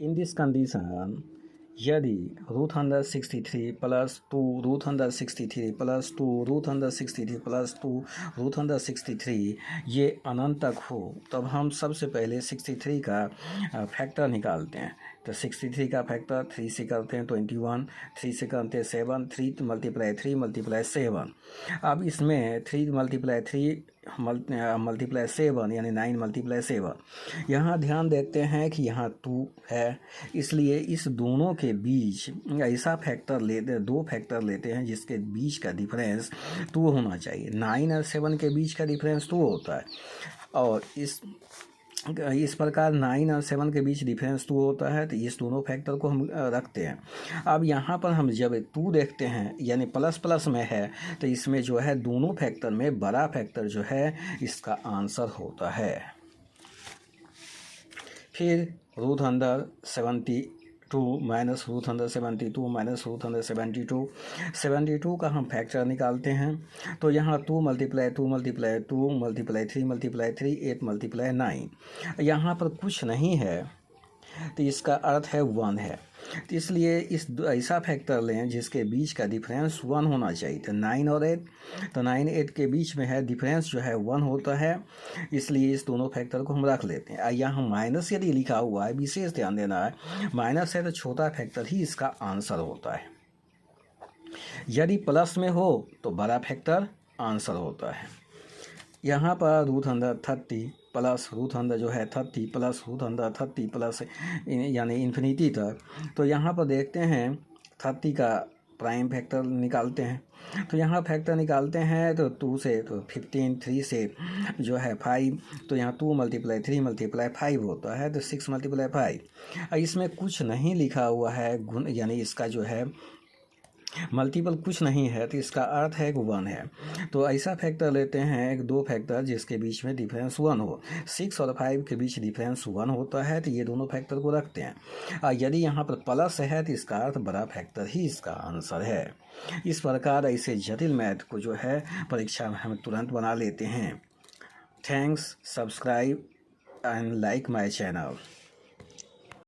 In this condition, यदि root under 63 plus 2 root under 63 plus 2 root under 63 plus 2 root under 63 ये अनंत तक हो, तब हम सबसे पहले 63 का फैक्टर निकालते हैं। तो 63 का फैक्टर 3 से करते हैं 21, 3 से करते हैं 7, 3 मल्टीप्लाई 3 मल्टीप्लाई 7। अब इसमें 3 मल्टीप्लाई 3 मल्टीप्लाई 7 यानी 9 मल्टीप्लाई 7। यहाँ ध्यान देते हैं कि यहाँ 2 है, इसलिए इस दोनों के बीच ऐसा फैक्टर लेते, 2 फैक्टर लेते हैं जिसके बीच का डिफरेंस 2 होना चाहिए। 9 और 7 के बीच का डिफरेंस 2 होता है, और इस प्रकार 9 और 7 के बीच डिफरेंस 2 होता है। तो इस दोनों फैक्टर को हम रखते हैं। अब यहाँ पर हम जब 2 देखते हैं यानी प्लस प्लस में है, तो इसमें जो है दोनों फैक्टर में बड़ा फैक्टर जो है इसका आंसर होता है। फिर root under 72 minus root under 72 minus root under 72 का हम फैक्टर निकालते हैं। तो यहाँ 2 multiply 2 multiply 2 multiply 3 multiply 3 8 multiply 9। यहाँ पर कुछ नहीं है, तो इसका अर्थ है 1 है। तो इसलिए इस ऐसा फैक्टर लें जिसके बीच का डिफरेंस 1 होना चाहिए। तो 9 और 8, तो 9 8 के बीच में है, डिफरेंस जो है 1 होता है, इसलिए इस दोनों फैक्टर को हम रख लेते हैं। यहाँ माइनस यदि लिखा हुआ है, विशेष ध्यान देना है, माइनस है तो छोटा फैक्टर ही इसका आंसर होता है। यदि प्लस में हो तो बड़ा फैक्टर आंसर होता है। यहाँ पर root under 30 plus root under जो है 30 प्लस रूट अंडर 30 प्लस यानी इन्फिनिटी तक। तो यहाँ पर देखते हैं 30 का प्राइम फैक्टर निकालते हैं। तो यहाँ फैक्टर निकालते हैं तो 2 से तो 15, 3 से जो है 5, तो यहाँ 2 मल्टीप्लाई 3 मल्टीप्लाई 5 होता है, तो 6 मल्टीप्लाई 5। इसमें कुछ नहीं लिखा हुआ है गुण, यानी इसका जो है मल्टीपल कुछ नहीं है, तो इसका अर्थ है कि 1 है। तो ऐसा फैक्टर लेते हैं, एक 2 फैक्टर जिसके बीच में डिफरेंस 1 हो। 6 और 5 के बीच डिफरेंस 1 होता है, तो ये दोनों फैक्टर को रखते हैं। यदि यहाँ पर प्लस है तो इसका अर्थ बड़ा फैक्टर ही इसका आंसर है। इस प्रकार ऐसे जटिल मैथ को जो है परीक्षा में हम तुरंत बना लेते हैं। Thanks, subscribe and like my channel.